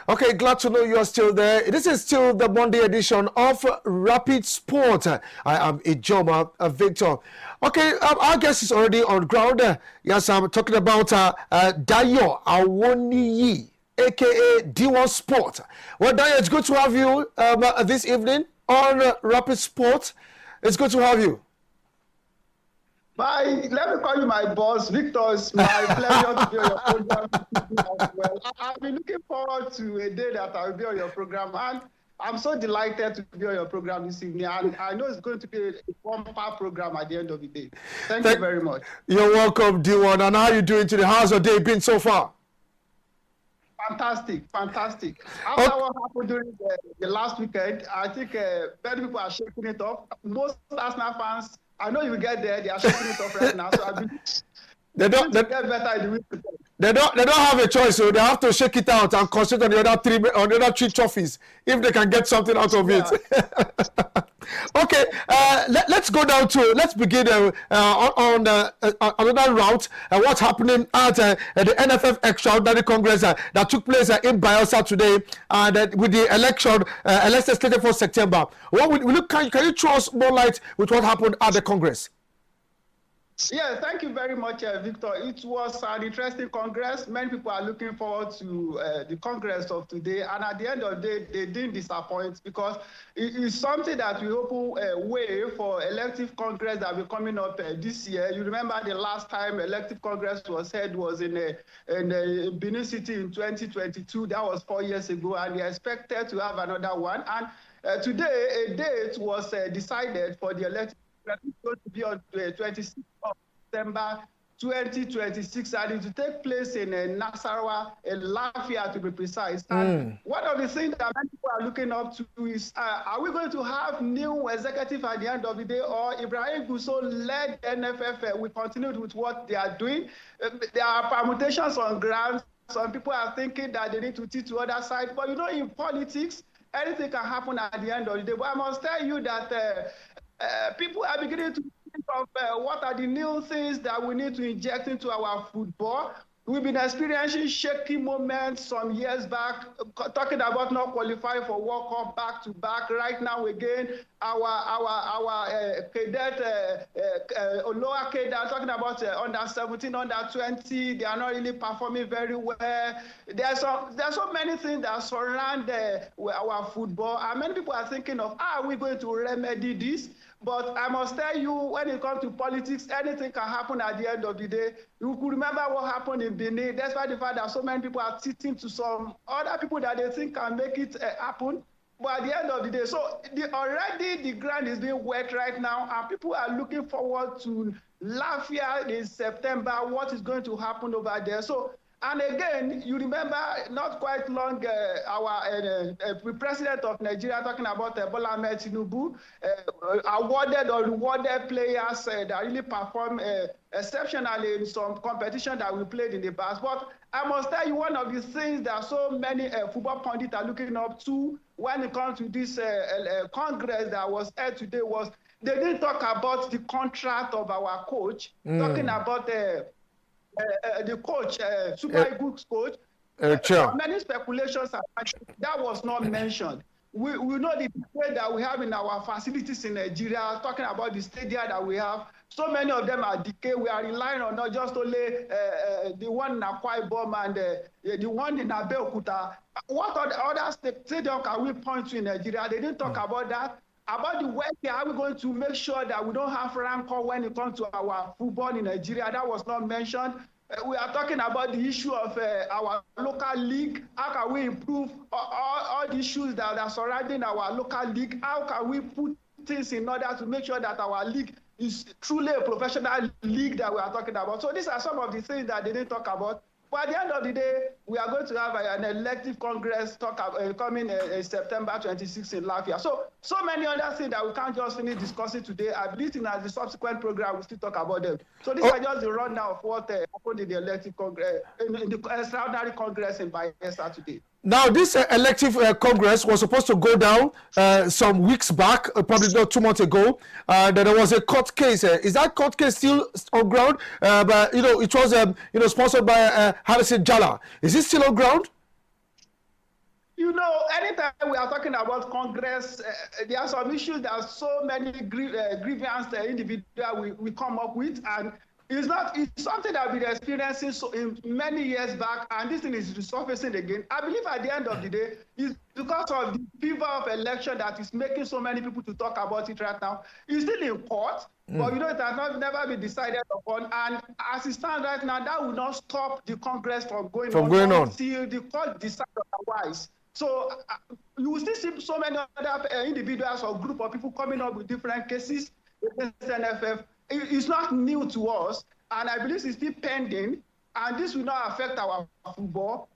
Okay, glad to know you are still there. This is still the Monday edition of Rapid Sport. I am Ijoma Victor. Okay, our guest is already on ground. Yes, I'm talking about Dayo Awoniyi, aka D1 Sport. Well, Dayo, it's good to have you this evening on Rapid Sport. It's good to have you. Let me call you my boss, Victor. It's my pleasure to be on your program as well. I've been looking forward to a day that I'll be on your program, and I'm so delighted to be on your program this evening. And I know it's going to be a bumper program at the end of the day. Thank you very much. You're welcome, D1. And how are you doing today? How's your day been so far? Fantastic. After what happened during the last weekend, I think many people are shaking it off. Most Arsenal fans, I know you get there. They are shaking it off right now. So I believe they don't get better in the week. They don't have a choice, so they have to shake it out and concentrate on the other three trophies if they can get something out of it. Okay, let's go down to let's begin on another route. What's happening at the NFF Extraordinary Congress that took place in Bayelsa today, with the election slated for September. Can you throw us more light with what happened at the Congress? Yeah, thank you very much, Victor. It was an interesting Congress. Many people are looking forward to the Congress of today. And at the end of the day, they didn't disappoint because it is something that we open a way for elective Congress that will be coming up this year. You remember the last time elective Congress was held was in Benin City in 2022. That was 4 years ago. And we expected to have another one. And today, a date was decided for the elective. It's going to be on the 26th of December 2026, and it will take place in Nasarawa, in Lafia to be precise. And one of the things that many people are looking up to is, are we going to have new executive at the end of the day, or Ibrahim Gusso led NFF will continue with what they are doing? There are permutations on ground. Some people are thinking that they need to teach to other side, but you know, in politics, anything can happen at the end of the day. But I must tell you that people are beginning to think of what are the new things that we need to inject into our football. We've been experiencing shaky moments some years back, talking about not qualifying for World Cup back to back. Right now, again, our cadet, lower cadet, talking about under 17, under 20, they are not really performing very well. There's so many things that surround our football, and many people are thinking of, how are we going to remedy this? But I must tell you, when it comes to politics, anything can happen at the end of the day. You could remember what happened in Benin, despite the fact that so many people are teaching to some other people that they think can make it happen. But at the end of the day, so already the ground is being wet right now, and people are looking forward to Lafia in September, what is going to happen over there. So, and again, you remember not quite long, our president of Nigeria talking about Bola Ahmed Tinubu, awarded or rewarded players that really perform exceptionally in some competition that we played in the past. But I must tell you, one of the things that so many football pundits are looking up to when it comes to this Congress that was held today was they didn't talk about the contract of our coach, talking about the coach, Super Eagles coach. Many speculations that was not mentioned. We know the way that we have in our facilities in Nigeria, talking about the stadium that we have. So many of them are decayed. We are relying on not just only the one in Akwa Ibom and the one in Abeokuta. What other stadium can we point to in Nigeria? They didn't talk about that. About the way how we're going to make sure that we don't have rancor when it comes to our football in Nigeria. That was not mentioned. We are talking about the issue of our local league. How can we improve all the issues that are surrounding our local league? How can we put things in order to make sure that our league is truly a professional league that we are talking about? So these are some of the things that they didn't talk about. But at the end of the day, we are going to have an elective Congress coming September 26 in Lafia. So many other things that we can't just finish discussing today. I believe in the subsequent program, we'll still talk about them. So these are just the rundown of what happened in the elective Congress, in the extraordinary Congress in Bayelsa today. Now, this elective Congress was supposed to go down some weeks back, probably not 2 months ago. There was a court case. Is that court case still on ground? But it was sponsored by Harrison Jala. Is it still on ground? You know, anytime we are talking about Congress, there are some issues that so many grievance individuals we come up with, and it's something that we've been experiencing in many years back, and this thing is resurfacing again. I believe at the end of the day, it's because of the fever of election that is making so many people to talk about it right now. It's still in court, but you know, it has never been decided upon, and as it stands right now, that will not stop the Congress from going on until the court decides otherwise. So you will still see so many other individuals or group of people coming up with different cases against NFF. It's not new to us, and I believe it's still pending, and this will not affect our football.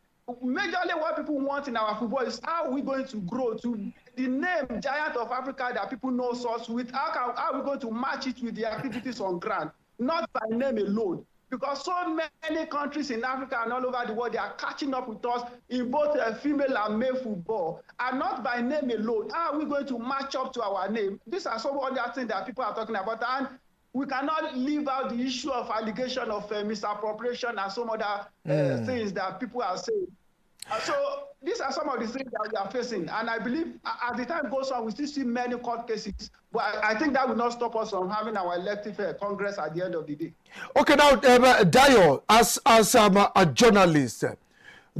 Majorly what people want in our football is how are we going to grow to the name giant of Africa that people know us with. How are we going to match it with the activities on ground, not by name alone? Because so many countries in Africa and all over the world, they are catching up with us in both female and male football, and not by name alone. How are we going to match up to our name? These are some other things that people are talking about, and we cannot leave out the issue of allegation of misappropriation and some other things that people are saying. So these are some of the things that we are facing, and I believe as the time goes on, we still see many court cases, but I think that will not stop us from having our elective Congress at the end of the day. Okay, now, Dayo, as a journalist,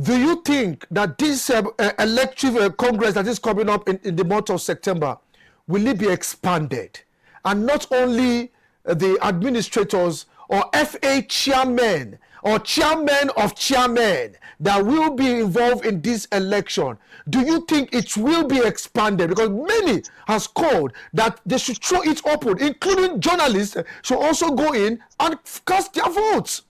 do you think that this elective Congress that is coming up in the month of September, will it be expanded? And not only the administrators or FA chairmen or chairman of chairmen that will be involved in this election, do you think it will be expanded? Because many has called that they should throw it open, including journalists should also go in and cast their votes.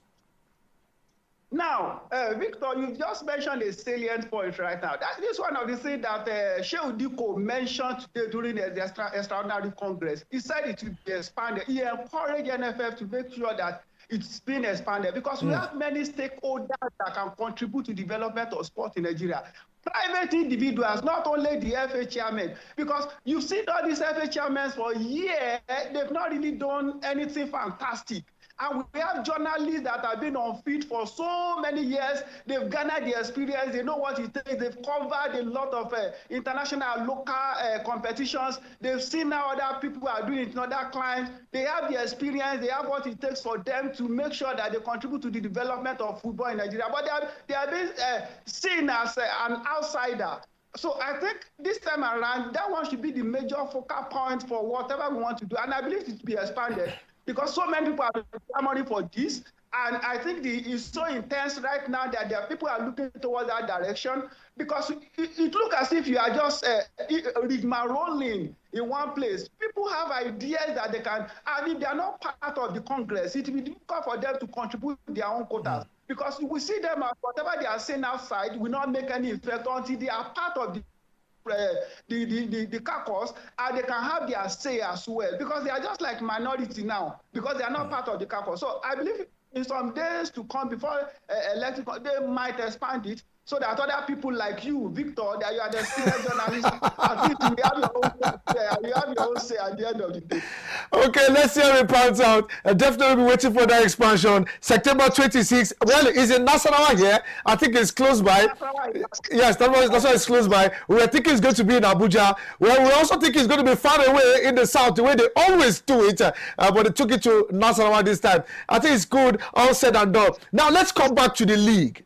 Now, Victor, you just mentioned a salient point right now. That is one of the things that Shehu Diko mentioned today during the extraordinary Congress. He said it will be expanded. He encouraged NFF to make sure that it's been expanded, because we have many stakeholders that can contribute to development of sport in Nigeria. Private individuals, not only the FA chairman, because you've seen all these FA chairmen for years, they've not really done anything fantastic. And we have journalists that have been on field for so many years. They've garnered the experience. They know what it takes. They've covered a lot of international, local competitions. They've seen how other people are doing it in other clients. They have the experience. They have what it takes for them to make sure that they contribute to the development of football in Nigeria. But they are being seen as an outsider. So I think this time around, that one should be the major focal point for whatever we want to do. And I believe it will be expanded, because so many people are clamoring for this, and I think it's so intense right now that there are people are looking towards that direction, because it looks as if you are just rigmaroling in one place. People have ideas that they can, and if they are not part of the Congress, it will be difficult for them to contribute their own quotas, because we see them as whatever they are saying outside will not make any effect until they are part of the caucus, and they can have their say as well, because they are just like minority now, because they are not part of the caucus. So I believe in some days to come before election, they might expand it, so that other people like you, Victor, that you are the senior journalist, at least you have your own say at the end of the day. Okay, let's see how it pans out. Definitely be waiting for that expansion. September 26th. Well, is in Nasarawa here? I think it's close by. Yes, that's why it's close by. We were thinking it's going to be in Abuja. Well, we also think it's going to be far away in the south, the way they always do it. But they took it to Nasarawa this time. I think it's good, all said and done. Now, let's come back to the league.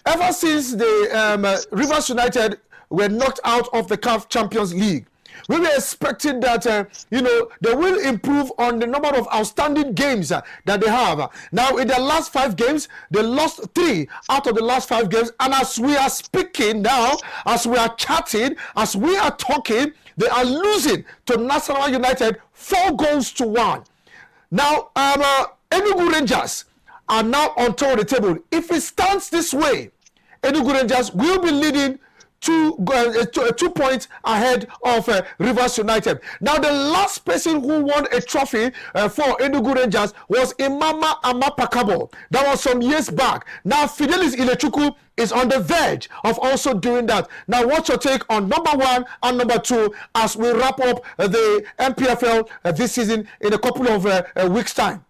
Ever since the Rivers United were knocked out of the CAF Champions League, we were expecting that, they will improve on the number of outstanding games that they have. Now, in their last 5 games, they lost 3 out of the last 5 games. And as we are speaking now, as we are chatting, as we are talking, they are losing to Nasarawa United 4-1. Now, Enugu Rangers are now on top of the table. If it stands this way, Enugu Rangers will be leading 2 points ahead of Rivers United. Now, the last person who won a trophy for Enugu Rangers was Imama Amapakabo. That was some years back. Now, Fidelis Ilechukwu is on the verge of also doing that. Now, what's your take on number 1 and number 2 as we wrap up the NPFL this season in a couple of weeks' time?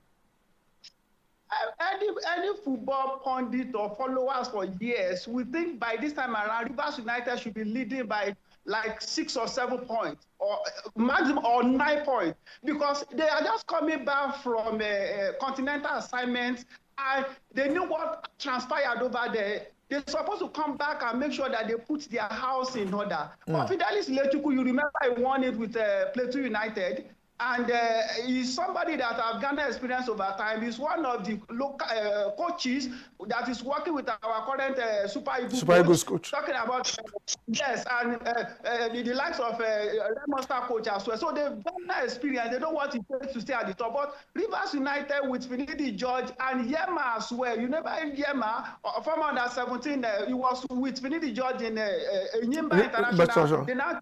any football pundit or followers for years, we think by this time around, Rivers United should be leading by like 6 or 7 points, or maximum or 9 points, because they are just coming back from continental assignments, and they knew what transpired over there. They're supposed to come back and make sure that they put their house in order. But Fidelis Lechuku, you remember I won it with Plateau United, and he's somebody that have garnered experience over time. He's one of the local coaches that is working with our current Super Eagles coach. Talking about, yes, and the likes of Raymond Star coach as well. So they've garnered experience. They don't want to stay at the top. But Rivers United with Finidi George and Yema as well. You never heard Yema, former under 17, he was with Finidi George in Nyimba International. They now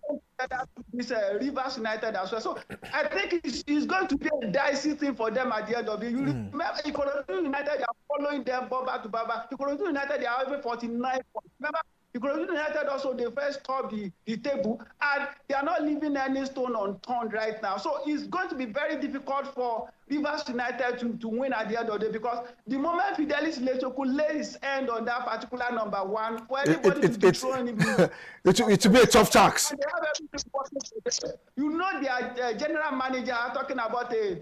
this Rivers United as well. So I think it's going to be a dicey thing for them at the end of the year. Remember, Ikorodu United are following them baba to baba. Ikorodu United, they are having 49 points. Remember, Ikorodu United also, they first top the table, and they are not leaving any stone unturned right now. So it's going to be very difficult for Rivers United to win at the end of the day, because the moment Fidelis Lechoku lays his hand on that particular number one, for anybody to dethrone him, it will be a tough task. You know, their general manager, talking about their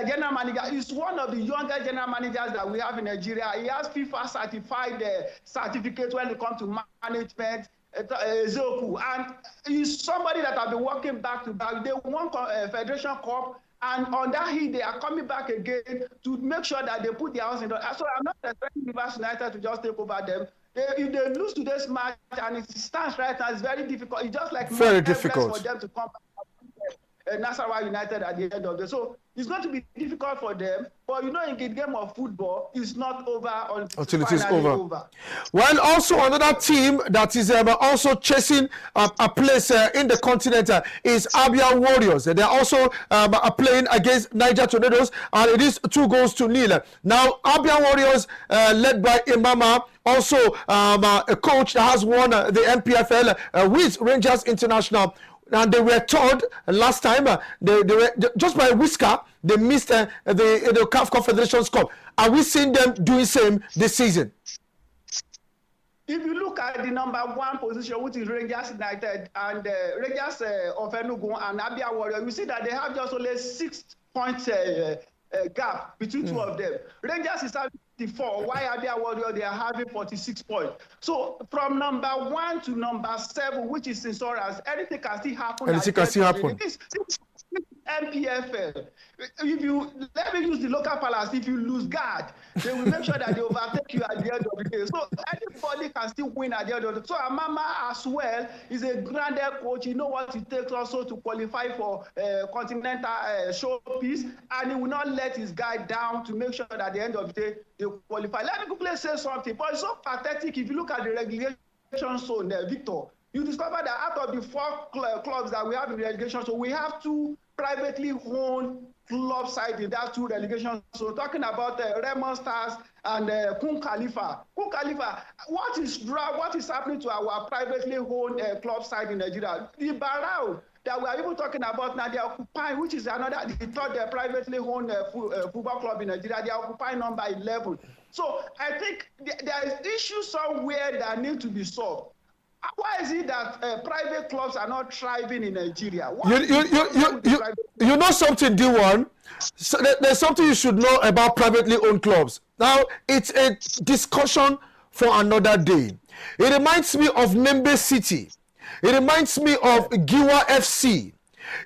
general manager is one of the younger general managers that we have in Nigeria. He has FIFA certified certificate when it comes to management, Zoku, and he's somebody that have been working back to back. They won Federation Cup, and on that heat, they are coming back again to make sure that they put their house in order. So I'm not expecting Rivers United to just take over them. If they lose to this match and it stands right now, it's very difficult. It's just like very difficult for them to come back. Nasarawa United at the end of the day. So it's going to be difficult for them. But you know, in the game of football, it's not over until it is over. Well, also another team that is also chasing a place in the continent is Abia Warriors. They are also playing against Niger Tornadoes, and it is 2-0. Now, Abia Warriors, led by Imama, also a coach that has won the NPFL with Rangers International. And they were told last time, they were just by a whisker, they missed the CAF Confederations Cup. Are we seeing them doing same this season? If you look at the number one position, which is Rangers United and Rangers of Enugu and Abia Warriors, you see that they have just only 6 points gap between two of them. Rangers is having 54, while Abia Warriors, they are having 46 points. So from number 1 to number 7, which is insurance, anything can still happen. Anything can still happen. This NPFL. If you, let me use the local palace, if you lose guard, they will make sure that they overtake you at the end of the day. So anybody can still win at the end of the day. So Amama as well is a grounded coach. You know what it takes also to qualify for continental showpiece, and he will not let his guy down to make sure that at the end of the day they qualify. Let me quickly say something, but it's so pathetic if you look at the relegation zone there, Victor. You discover that out of the 4 clubs that we have in the relegation, so we have 2 privately owned club side in that 2 relegations. So talking about Raymond Stars and Kun Khalifa. Kun Khalifa, what is happening to our privately owned club side in Nigeria? The Barao that we are even talking about now, they are occupying, which is another, the third privately owned football club in Nigeria. They are occupying number 11. So I think there is issue somewhere that need to be solved. Why is it that private clubs are not thriving in Nigeria? You know something, D1? So there's something you should know about privately owned clubs. Now, it's a discussion for another day. It reminds me of Membe City. It reminds me of Giwa FC.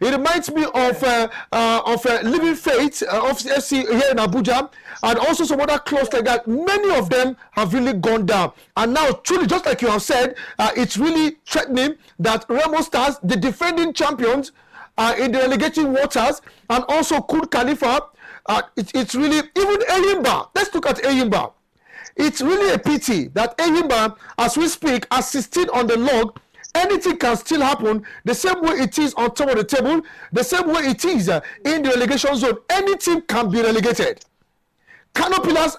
It reminds me of Living Faith of FC here in Abuja, and also some other clubs like that. Many of them have really gone down, and now truly, just like you have said, it's really threatening that Remo Stars, the defending champions, are in the relegating waters, and also Kun Khalifa. It's really, even Eyimba. Let's look at Eyimba. It's really a pity that Eyimba, as we speak, are 16 on the log. Anything can still happen the same way it is on top of the table, the same way it is in the relegation zone. Any team can be relegated. Kano Pillars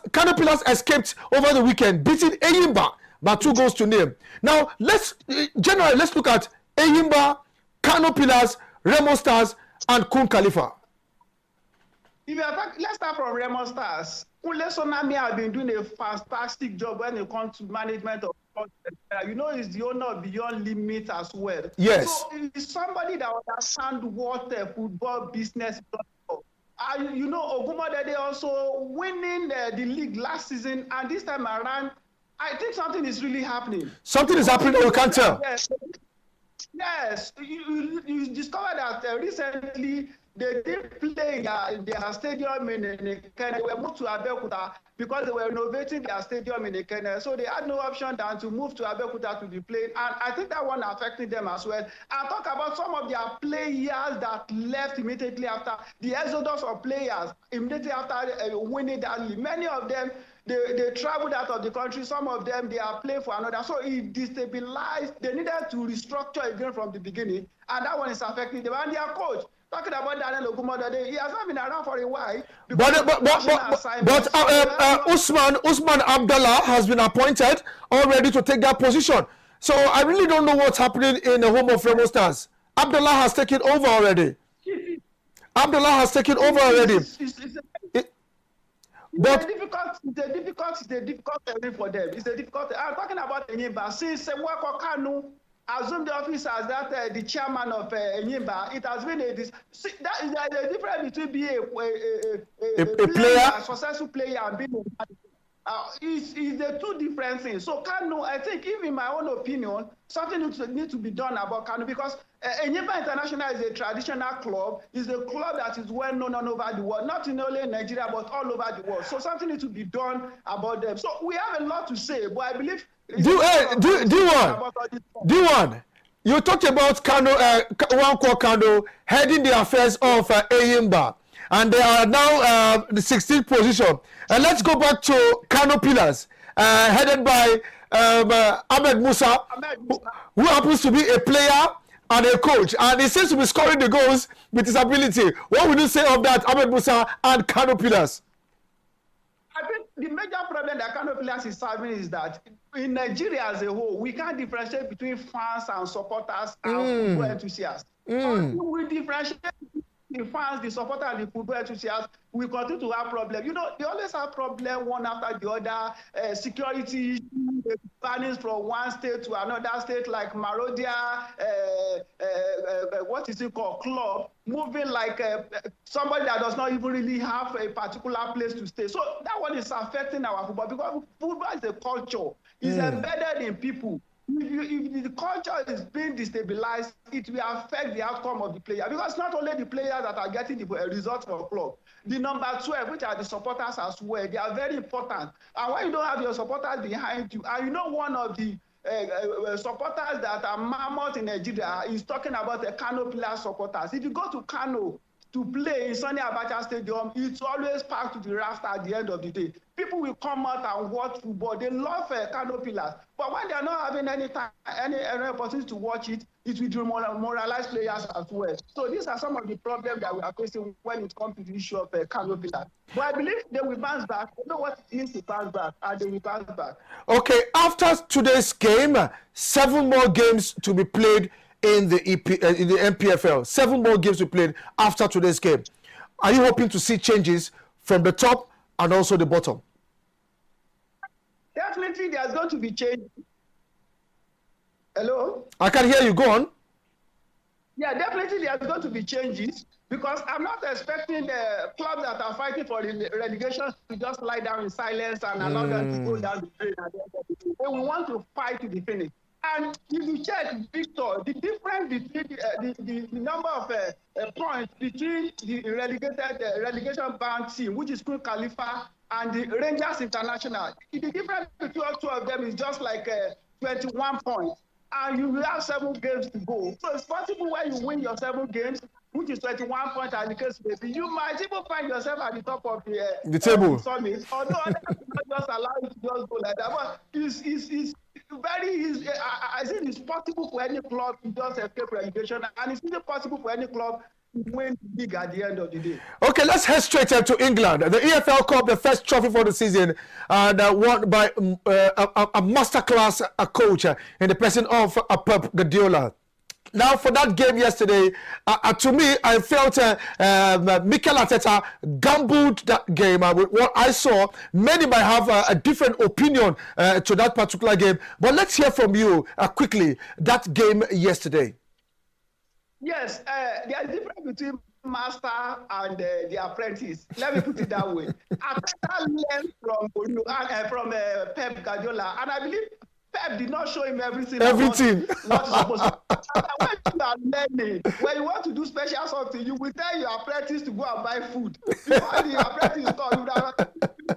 escaped over the weekend, beating Eyimba by 2-0. Now, let's look at Eyimba, Kano Pillars, Remo Stars, and Kun Khalifa. Let's start from Remo Stars. Kunle Sonami has been doing a fantastic job when it comes to management of sport. You know, he's the owner of Beyond Limit as well. Yes. So he's somebody that understands what football business is all about. You know, Ogumodede also winning the league last season, and this time around, I think something is really happening. Something is happening that you can't tell. Yes. You discovered that recently they did play in their stadium in Ekene. They were moved to Abeokuta because they were renovating their stadium in Ekene. So they had no option than to move to Abeokuta to be played. And I think that one affected them as well. And talk about some of their players that left immediately after the exodus of players immediately after winning that league. Many of them, they traveled out of the country. Some of them, they are playing for another. So it destabilized. They needed to restructure again from the beginning. And that one is affecting them. And their coach, talking about Daniel Ogumodede, he has not been around for a while. But Usman Abdallah has been appointed already to take that position. So I really don't know what's happening in the home of Remo Stars. Abdallah has taken over already. Abdallah has taken over already. It's a difficult thing for them. It's a difficult thing. I'm talking about Enyimba. Since Wako Kanu assumed the office as that the chairman of Enyimba, it has been that is the difference between being a player, a successful player, and being a manager. It's the two different things. So Kanu, I think, even in my own opinion, something needs to be done about Kanu, because Enyimba International is a traditional club. It's a club that is well known all over the world, not only in Nigeria, but all over the world. So something needs to be done about them. So we have a lot to say, but I believe... Do one. You talked about Kanu, Nwankwo Kanu heading the affairs of Enyimba, and they are now the 16th position. And let's go back to Kano Pillars, headed by Ahmed Musa, who happens to be a player and a coach, and he seems to be scoring the goals with his ability. What would you say of that, Ahmed Musa and Kano Pillars? I think the major problem that Kano Pillars is having is that in Nigeria as a whole, we can't differentiate between fans and supporters and football enthusiasts. We differentiate the fans, the supporters, and the football enthusiasts. We continue to have problems. You know, they always have problems one after the other. Security bannings from one state to another state, like Marodia, what is it called, club, moving like somebody that does not even really have a particular place to stay. So that one is affecting our football, because football is a culture. It's embedded in people. If the culture is being destabilized, it will affect the outcome of the player, because not only the players that are getting the results for club, the number 12, which are the supporters as well, they are very important. And when you don't have your supporters behind you, and you know one of the supporters that are mammoth in Nigeria is talking about the Kano Pillars supporters. If you go to Kano to play in Sani Abacha Stadium, it's always packed to the rafter at the end of the day. People will come out and watch football. They love Kano Pillars. But when they are not having any time, any opportunity to watch it, it will demoralize players as well. So these are some of the problems that we are facing when it comes to the issue of Kano Pillars. But I believe they will bounce back. They know what it means to bounce back, and they will bounce back. Okay, after today's game, 7 more games to be played in the NPFL. 7 more games to be played after today's game. Are you hoping to see changes from the top and also the bottom? Definitely, there's going to be change. Hello? I can hear you. Go on. Yeah, definitely there's going to be changes, because I'm not expecting the clubs that are fighting for the relegation to just lie down in silence and allow them to go down the drain at the end of the day. They will want to fight to the finish. And if you check, Victor, the difference between the number of points between the relegation bound team, which is Queen Khalifa, and the Rangers International, the difference between all two of them is just like 21 points. And you will have 7 games to go. So it's possible when you win your 7 games, which is 21 points as the case may be, you might even find yourself at the top of the table. Summit. Although others not just allow you to just go like that. But it's very easy. I think it's possible for any club to just escape relegation, and it's even possible for any club to win the league at the end of the day. Okay, let's head straight to England. The EFL Cup, the first trophy for the season, won by a masterclass coach in the person of Pep Guardiola. Now, for that game yesterday, to me, I felt Mikel Arteta gambled that game. With what I saw, many might have a different opinion to that particular game. But let's hear from you quickly, that game yesterday. Yes, there is a difference between master and the apprentice. Let me put it that way. Arteta learned from Pep Guardiola, and I believe Pep did not show him everything. What is supposed to. When you are learning, when you want to do special something, you will tell your apprentice to go and buy food. Before the apprentice comes, you will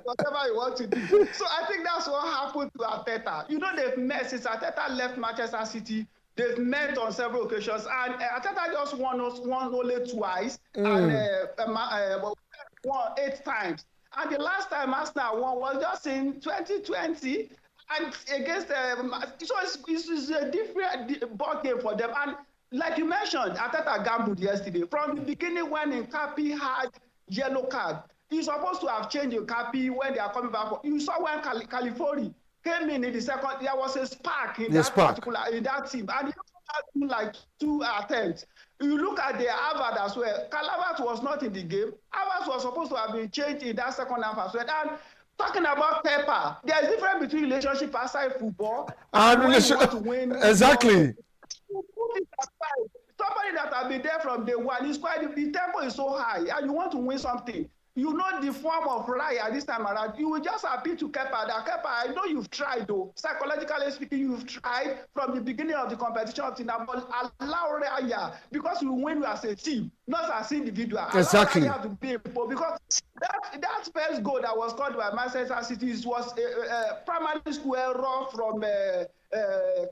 whatever you want to do. So I think that's what happened to Arteta. You know, they've met since Arteta left Manchester City. They've met on several occasions, and Arteta just won only twice, and won 8 times. And the last time Arsenal won was just in 2020, and against so it's a different ball game for them. And like you mentioned, Arteta gambled yesterday. From the beginning, when Nkapi had yellow card, he's supposed to have changed Nkapi when they are coming back. You saw when Califori came in the second, there was a spark in that team, and he had like 2 attempts. You look at the Harvard as well. Calavat was not in the game. Harvard was supposed to have been changed in that second half as well. And talking about Pepper, there is a difference between relationship outside football and when you want to win. Exactly. Somebody that has been there from day one, the tempo is so high, and you want to win something. You know the form of Raya this time around. You will just appeal to Kepa. That Kepa, I know you've tried though. Psychologically speaking, you've tried from the beginning of the competition up to now. But allow Raya, because you win as a team, not as individual. Exactly. Allow Raya to be able, because that first goal that was scored by Manchester City was a primary school error from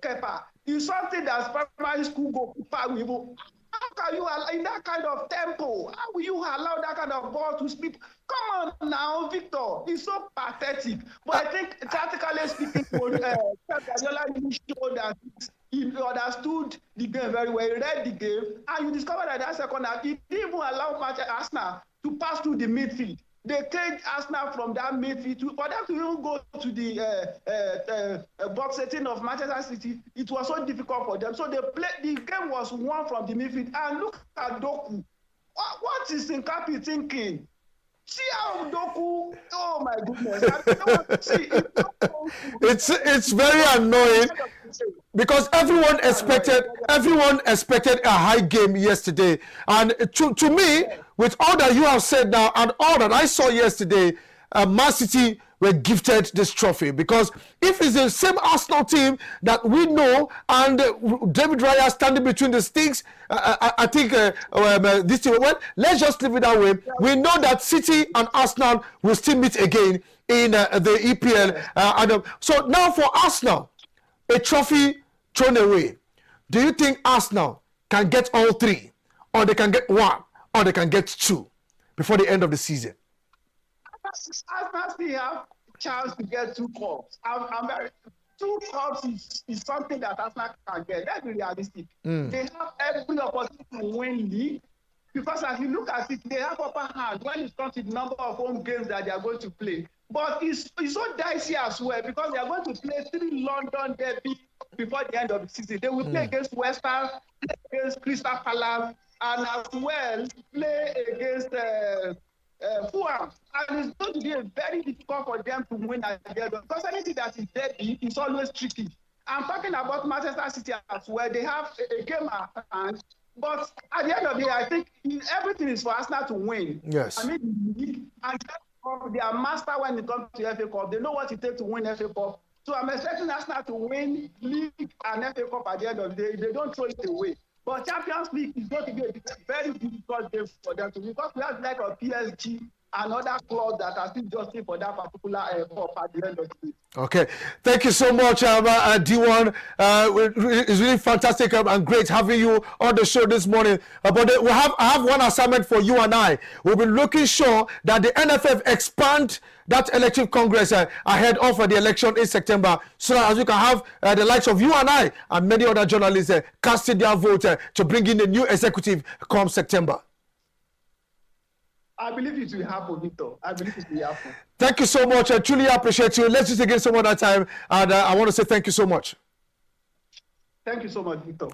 Kepa. It's something that's primary school goalkeeper. How can you allow in that kind of tempo? How will you allow that kind of ball to slip? Come on now, Victor. It's so pathetic. But I think tactically speaking, Pep Guardiola showed that he understood the game very well. He read the game, and you discover that second half, he didn't even allow Arsenal to pass through the midfield. They caged Arsenal from that midfield. For them to even go to the box setting of Manchester City, it was so difficult for them. So the game was won from the midfield. And look at Doku. What is Nkapi thinking? See how Doku, oh my goodness. It's very annoying because everyone expected a high game yesterday. And to me, with all that you have said now and all that I saw yesterday, Man City were gifted this trophy, because if it's the same Arsenal team that we know and David Raya standing between the sticks, I think this team, well, let's just leave it that way. We know that City and Arsenal will still meet again in the EPL. So now for Arsenal, a trophy thrown away. Do you think Arsenal can get all 3, or they can get 1, or they can get 2 before the end of the season? Arsenal still have a chance to get 2 cups. 2 cups is something that Arsenal can get. Let's be realistic. They have every opportunity to win league, because as you look at it, they have upper hand when it comes to the number of home games that they are going to play. But it's so dicey as well, because they are going to play 3 London derby before the end of the season. They will play against West Ham, play against Crystal Palace, and as well play against Fulham. And it's going to be very difficult for them to win at the end, because anything that is derby is always tricky. I'm talking about Manchester City as well. They have a game at hand, but at the end of the day, I think everything is for Arsenal to win. Yes. I mean, the league, and they are master when it comes to FA Cup. They know what it takes to win FA Cup. So I'm expecting Arsenal to win league and FA Cup at the end of the day. They don't throw it away. But Champions League is going to be a very difficult game for them to win, because we have like a PSG and other clubs that are still just for that particular cup at the end of the day. Okay, thank you so much, D1. It's really fantastic and great having you on the show this morning. But I have one assignment for you and I. We'll be looking sure that the NFF expand that elective congress ahead of the election in September, so that as we can have the likes of you and I and many other journalists casting their vote to bring in the new executive come September. I believe it will happen, Victor. I believe it will happen. Thank you so much. I truly appreciate you. Let's do it again some other time. And I want to say thank you so much. Thank you so much, Victor.